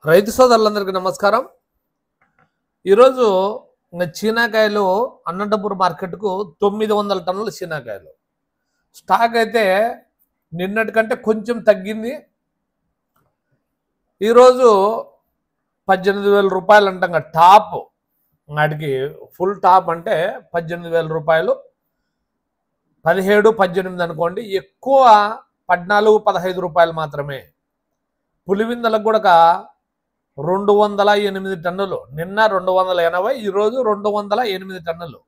రైతు సోదరులందరికీ నమస్కారం. ఈరోజు చీనాకాయలు అనంతపురం మార్కెట్కు 900 టన్నుల చీనాకాయలు స్టాక్ అయితే నిన్నటి కంటే కొంచెం తగ్గింది. ఈరోజు 18,000 రూపాయలు అంటాం. టాప్ నాటికి ఫుల్ టాప్ అంటే 18,000 రూపాయలు, 17, 18 అనుకోండి. ఎక్కువ 14, 15 రూపాయలు మాత్రమే. పులివిందలకు కూడా 208 టన్నులు, నిన్న 280, ఈరోజు 208 టన్నులు,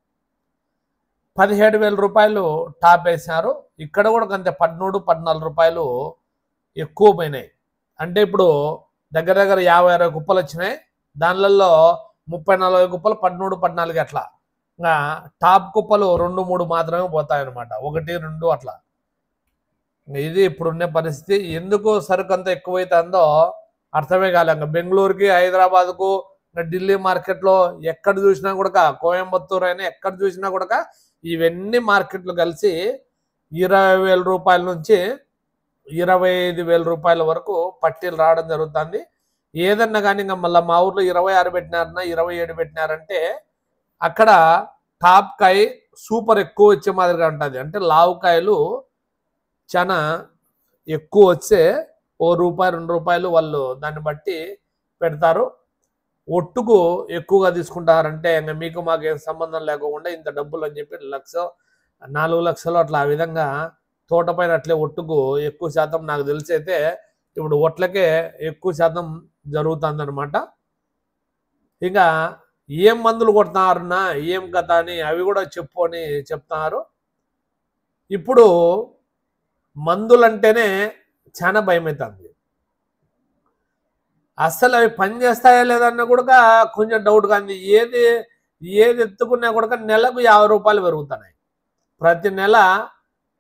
17,000 రూపాయలు టాప్ వేసినారు. ఇక్కడ కూడా అంతే 13, 14 రూపాయలు ఎక్కువ పోయినాయి. అంటే ఇప్పుడు దగ్గర దగ్గర 50-60 కుప్పలు వచ్చినాయి. దానిలలో 30-40 కుప్పలు 13, 14 అట్లా. ఇంకా టాప్ కుప్పలు 2, 3 మాత్రమే పోతాయన్నమాట. 1, 2 అట్లా. ఇది ఇప్పుడున్న పరిస్థితి. ఎందుకు సరుకు అంతా ఎక్కువైతుందో అర్థమే కాలే. బెంగళూరుకి, హైదరాబాద్కు, ఢిల్లీ మార్కెట్లో ఎక్కడ చూసినా కూడా, కోయంబత్తూరు అయినా ఎక్కడ చూసినా కూడా ఇవన్నీ మార్కెట్లు కలిసి 20,000 రూపాయల నుంచి 25,000 రూపాయల వరకు పట్టీలు రావడం జరుగుతుంది. ఏదన్నా కానీ ఇంకా మళ్ళీ మా ఊర్లో 26 పెట్టినారన్నా, 27 పెట్టినారంటే అక్కడ టాప్ కాయ సూపర్ ఎక్కువ వచ్చే మాదిరిగా ఉంటుంది. అంటే లావుకాయలు చాలా ఎక్కువ వచ్చే ₹1, ₹2 వాళ్ళు దాన్ని బట్టి పెడతారు. ఒట్టుకు ఎక్కువగా తీసుకుంటారంటే ఇంకా మీకు మాకు ఏం సంబంధం లేకుండా ఇంత డబ్బులు అని చెప్పి 1,00,000, 4 లక్షలు అట్లా ఆ విధంగా తోట పైన అట్లే ఒట్టుకు ఎక్కువ శాతం నాకు తెలిసి అయితే ఇప్పుడు ఒట్లకే ఎక్కువ శాతం జరుగుతుందన్నమాట. ఇంకా ఏం మందులు కొడుతున్నారన్నా ఏం కథ అని అవి కూడా చెప్పు అని చెప్తున్నారు. ఇప్పుడు మందులంటేనే చాలా భయం అవుతుంది. అస్సలు అవి పని చేస్తాయా లేదన్నా కూడా కొంచెం డౌట్ కానీ ఏది ఎత్తుకున్నా కూడా నెలకు 50 రూపాయలు పెరుగుతున్నాయి. ప్రతి నెల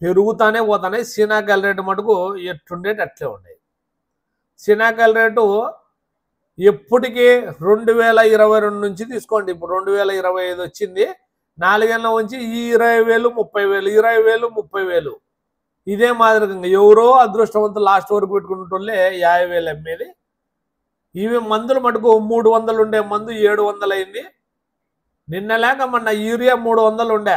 పెరుగుతానే పోతున్నాయి. సీనాకాయల రేటు మటుకు ఎట్టుండేటి అట్లే ఉన్నాయి. సీనాకాయల రేటు ఎప్పటికీ 2022 నుంచి తీసుకోండి. ఇప్పుడు 2025 వచ్చింది. 4 ఏళ్ళ నుంచి ఈ 20,000, 30,000, 20,000, 30,000 ఇదే మాదిరిగా ఎవరో అదృష్టవంతులు లాస్ట్ వరకు పెట్టుకుంటుంటే 50,000 అమ్మేది. ఇవి మందులు మటుకు 300 ఉండే మందు 700 అయింది. నిన్న లేక మొన్న యూరియా 300 ఉండే,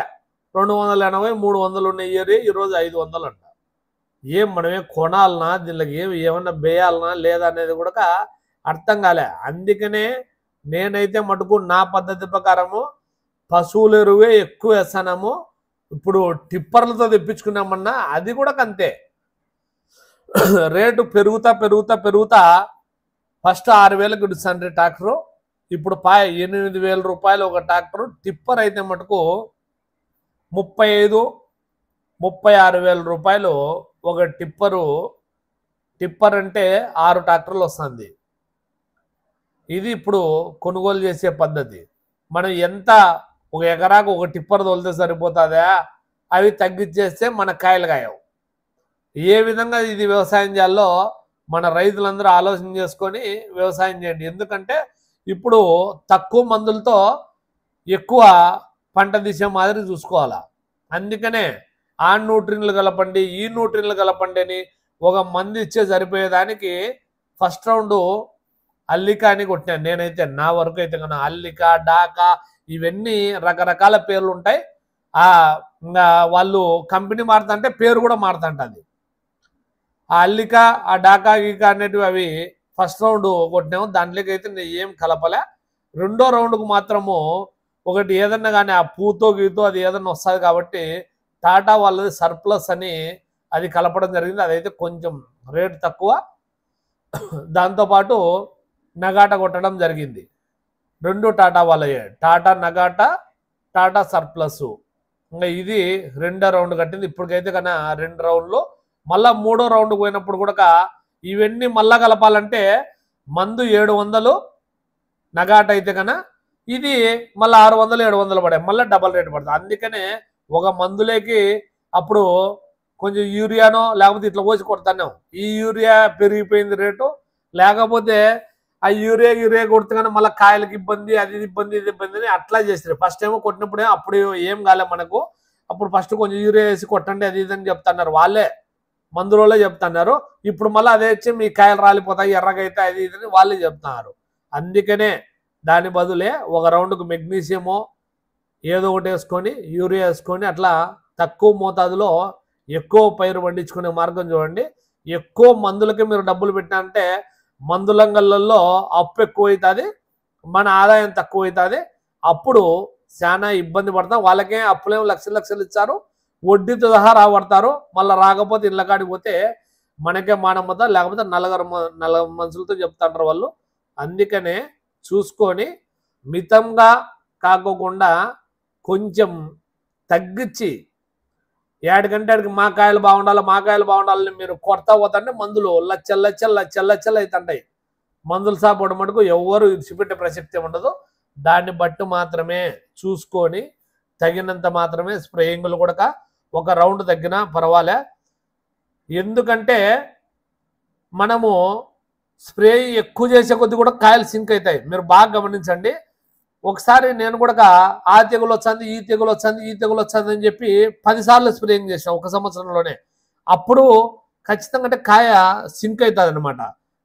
280, 300 ఉండే యూరియా ఈరోజు 500 అంట. ఏం మనమే కొనాలనా, దీనికి ఏమన్నా వేయాలనా లేదా అనేది కూడా అర్థం కాలే. అందుకనే నేనైతే మటుకు నా పద్ధతి ప్రకారము పశువుల ఎరువే ఎక్కువ వేస్తాము. ఇప్పుడు టిప్పర్లతో తెప్పించుకున్నామన్నా అది కూడా అంతే. రేటు పెరుగుతా ఫస్ట్ 6,000కి ఇడుస్తాండ్రి ట్రాక్టరు. ఇప్పుడు 8,000 రూపాయలు ఒక ట్రాక్టరు. టిప్పర్ అయితే మటుకు 35, 36,000 రూపాయలు ఒక టిప్పర్ అంటే 6 ట్రాక్టర్లు వస్తుంది. ఇది ఇప్పుడు కొనుగోలు చేసే పద్ధతి. మనం ఎంత ఒక ఎకరాకు ఒక టిప్పర్ తోలితే సరిపోతుందా? అవి తగ్గించేస్తే మన కాయలు కాయవు. ఏ విధంగా ఇది వ్యవసాయం చేయాలో మన రైతులందరూ ఆలోచన చేసుకొని వ్యవసాయం చేయండి. ఎందుకంటే ఇప్పుడు తక్కువ మందులతో ఎక్కువ పంట తీసే మాదిరి చూసుకోవాలా. అందుకనే ఆ న్యూట్రిన్లు కలపండి, ఈ న్యూట్రిన్లు కలపండి అని ఒక మందు ఇచ్చే సరిపోయేదానికి ఫస్ట్ రౌండ్ అల్లికా అని కొట్టినాను నేనైతే. నా వరకు అయితే కన్నా అల్లికా, డాకా ఇవన్నీ రకరకాల పేర్లు ఉంటాయి. ఇంకా వాళ్ళు కంపెనీ మారుతుంటే పేరు కూడా మారుతుంటుంది. ఆ అల్లిక, ఆ డాకా, గీకా అనేటివి అవి ఫస్ట్ రౌండ్ కొట్టినాము. దాంట్లోకి అయితే నేను ఏం కలపలే. రెండో రౌండ్కు మాత్రము ఒకటి ఏదన్నా కానీ ఆ పూతో గీతో అది ఏదన్నా వస్తుంది కాబట్టి టాటా వాళ్ళది సర్ప్లస్ అని అది కలపడం జరిగింది. అదైతే కొంచెం రేటు తక్కువ. దాంతోపాటు నగాట కొట్టడం జరిగింది. 2 టాటా వాళ్ళయే, టాటా నగాట, టాటా సర్ప్లస్. ఇంకా ఇది 2వ రౌండ్ కట్టింది. ఇప్పటికైతే కన్నా 2 రౌండ్లు. మళ్ళా 3వ రౌండ్ పోయినప్పుడు కూడా ఇవన్నీ మళ్ళా కలపాలంటే మందు 700, నగాట అయితే కన్నా ఇది మళ్ళీ 600, 700 పడాయి. మళ్ళీ డబల్ రేట్ పడుతుంది. అందుకనే ఒక మందులేకి అప్పుడు కొంచెం యూరియానో లేకపోతే ఇట్లా పోసి కొడతాను. ఈ యూరియా పెరిగిపోయింది రేటు. లేకపోతే ఆ యూరియా కొడితే కానీ మళ్ళీ కాయలకి ఇబ్బంది, అది ఇబ్బంది, ఇది ఇబ్బంది అని అట్లా చేస్తారు. ఫస్ట్ ఏమో కొట్టినప్పుడే అప్పుడు ఏం కాలే మనకు. అప్పుడు ఫస్ట్ కొంచెం యూరియా వేసి కొట్టండి అది ఇది అని చెప్తున్నారు వాళ్ళే. మందులోనే చెప్తున్నారు. ఇప్పుడు మళ్ళీ అదే వచ్చి మీ కాయలు రాలిపోతాయి, ఎర్రగా అయితే అది ఇది వాళ్ళే చెప్తున్నారు. అందుకనే దాని బదులే ఒక రౌండ్కు మెగ్నీషియమో ఏదో ఒకటి వేసుకొని యూరియా వేసుకొని అట్లా తక్కువ మోతాదులో ఎక్కువ పైరు పండించుకునే మార్గం చూడండి. ఎక్కువ మందులకి మీరు డబ్బులు పెట్టినంటే మందులంగళ్ళల్లో అప్పు ఎక్కువ అవుతుంది, మన ఆదాయం తక్కువ అవుతుంది. అప్పుడు చాలా ఇబ్బంది పడతాం. వాళ్ళకే అప్పులేమో లక్షలు లక్షలు ఇచ్చారు, వడ్డీతో సహా రాబడతారు. మళ్ళీ రాకపోతే ఇళ్ళ కాడికి పోతే మనకే మానమ్మతా, లేకపోతే నలుగురు మనుషులతో చెప్తాంటారు వాళ్ళు. అందుకనే చూసుకొని మితంగా కాకోకుండా కొంచెం తగ్గించి ఏడుకంటే ఆడికి మా కాయలు బాగుండాలని మీరు కొడతా పోతుంటే మందులు లచ్చలు అవుతుంటాయి. మందులు సాపడం మటుకు ఎవరు ఇచ్చిపెట్టే ప్రసక్తి ఉండదు. దాన్ని బట్టి మాత్రమే చూసుకొని తగినంత మాత్రమే స్ప్రేయింగ్లు కూడా ఒక రౌండ్ తగ్గినా పర్వాలే. ఎందుకంటే మనము స్ప్రే ఎక్కువ చేసే కొద్ది కూడా కాయలు సింక్ అవుతాయి. మీరు బాగా గమనించండి. ఒకసారి నేను కూడా ఆ తెగులు వచ్చింది, ఈ తెగులు వచ్చింది అని చెప్పి 10 సార్లు స్ప్రేయింగ్ చేసాం ఒక సంవత్సరంలోనే. అప్పుడు ఖచ్చితంగా అంటే కాయ సింక్ అవుతుంది అనమాట.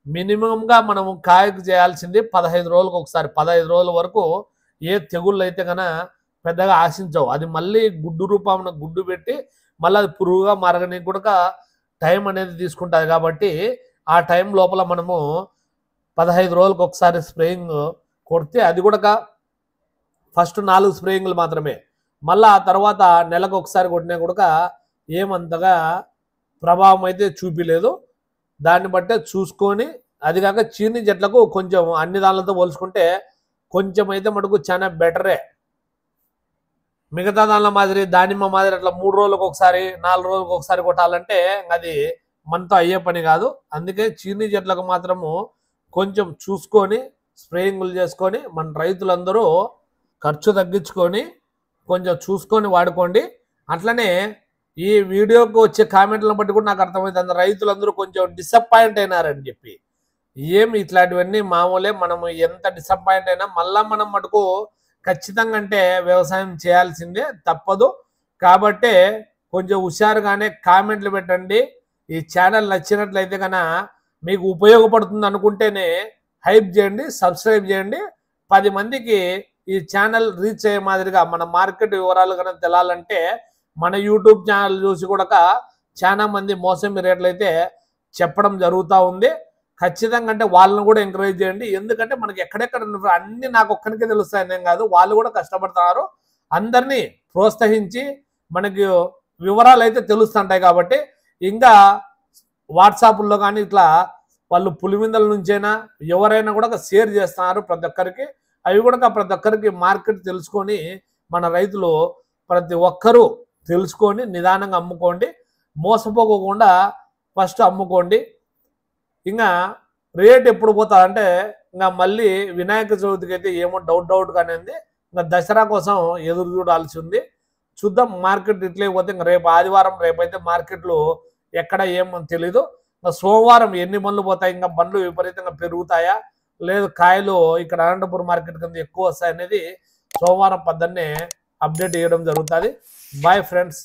మినిమంగా మనము కాయకు చేయాల్సింది 15 రోజులకు ఒకసారి. 15 రోజుల వరకు ఏ తెగుళ్ళు అయితే కన్నా పెద్దగా ఆశించవు. అది మళ్ళీ గుడ్డు రూపంలో గుడ్డు పెట్టి మళ్ళీ అది పురుగుగా మారడానికి కూడా టైం అనేది తీసుకుంటుంది. కాబట్టి ఆ టైం లోపల మనము 15 రోజులకు ఒకసారి స్ప్రేయింగ్ కొడితే, అది కూడా ఫస్ట్ 4 స్ప్రేయింగ్లు మాత్రమే, మళ్ళీ ఆ తర్వాత నెలకు ఒకసారి కొట్టినా కూడా ఏమంతగా ప్రభావం అయితే చూపిలేదు. దాన్ని బట్టే చూసుకొని, అది కాక చీని చెట్లకు కొంచెం అన్ని దానిలతో పోల్చుకుంటే కొంచెం అయితే మటుకు చాలా బెటరే. మిగతా దానిల మాదిరి దానిమ్మ మాదిరి అట్లా 3 రోజులకు ఒకసారి 4 రోజులకు ఒకసారి కొట్టాలంటే అది మనతో అయ్యే పని కాదు. అందుకే చీని చెట్లకు మాత్రము కొంచెం చూసుకొని స్ప్రేయింగ్లు చేసుకొని మన రైతులందరూ ఖర్చు తగ్గించుకొని కొంచెం చూసుకొని వాడుకోండి. అట్లనే ఈ వీడియోకి వచ్చే కామెంట్లను బట్టి కూడా నాకు అర్థమవుతుంది, రైతులందరూ కొంచెం డిసప్పాయింట్ అయినారని చెప్పి. ఏమి ఇట్లాంటివన్నీ మామూలే. మనము ఎంత డిసప్పాయింట్ అయినా మళ్ళా మనం మటుకు ఖచ్చితంగా అంటే వ్యవసాయం చేయాల్సిందే, తప్పదు. కాబట్టే కొంచెం హుషారుగానే కామెంట్లు పెట్టండి. ఈ ఛానల్ నచ్చినట్లయితే కన్నా మీకు ఉపయోగపడుతుంది అనుకుంటేనే హైప్ చేయండి, సబ్స్క్రైబ్ చేయండి. 10 మందికి ఈ ఛానల్ రీచ్ అయ్యే మాదిరిగా మన మార్కెట్ వివరాలు కన్నా తెలాలంటే మన యూట్యూబ్ ఛానల్ చూసి కూడా చాలా మంది మోసమి రేట్లు అయితే చెప్పడం జరుగుతూ ఉంది. ఖచ్చితంగా అంటే వాళ్ళని కూడా ఎంకరేజ్ చేయండి. ఎందుకంటే మనకి ఎక్కడెక్కడ అన్ని నాకు ఒక్కరికే తెలుస్తాయనేం కాదు, వాళ్ళు కూడా కష్టపడుతున్నారు. అందరినీ ప్రోత్సహించి మనకి వివరాలు అయితే తెలుస్తుంటాయి. కాబట్టి ఇంకా వాట్సాప్లో కానీ ఇట్లా వాళ్ళు పులిమిందల నుంచైనా ఎవరైనా కూడా షేర్ చేస్తున్నారు ప్రతి ఒక్కరికి. అవి కూడా ప్రతి ఒక్కరికి మార్కెట్ తెలుసుకొని మన రైతులు ప్రతి ఒక్కరూ తెలుసుకొని నిదానంగా అమ్ముకోండి. మోసపోకుండా ఫస్ట్ అమ్ముకోండి. ఇంకా రేట్ ఎప్పుడు పోతా అంటే ఇంకా మళ్ళీ వినాయక చవితికి అయితే ఏమో డౌట్ కానీ ఉంది. ఇంకా దసరా కోసం ఎదురు చూడాల్సి ఉంది. చూద్దాం. మార్కెట్ ఇట్లే పోతే ఇంకా రేపు ఆదివారం, రేపైతే మార్కెట్లు ఎక్కడ ఏమో తెలీదు. ఇంకా సోమవారం ఎన్ని బండ్లు పోతాయి, ఇంకా బండ్లు విపరీతంగా పెరుగుతాయా లేదు, కాయలు ఇక్కడ అనంతపురం మార్కెట్ కింద ఎక్కువ వస్తాయనేది సోమవారం పొద్దున్నే అప్డేట్ చేయడం జరుగుతుంది. Bye friends.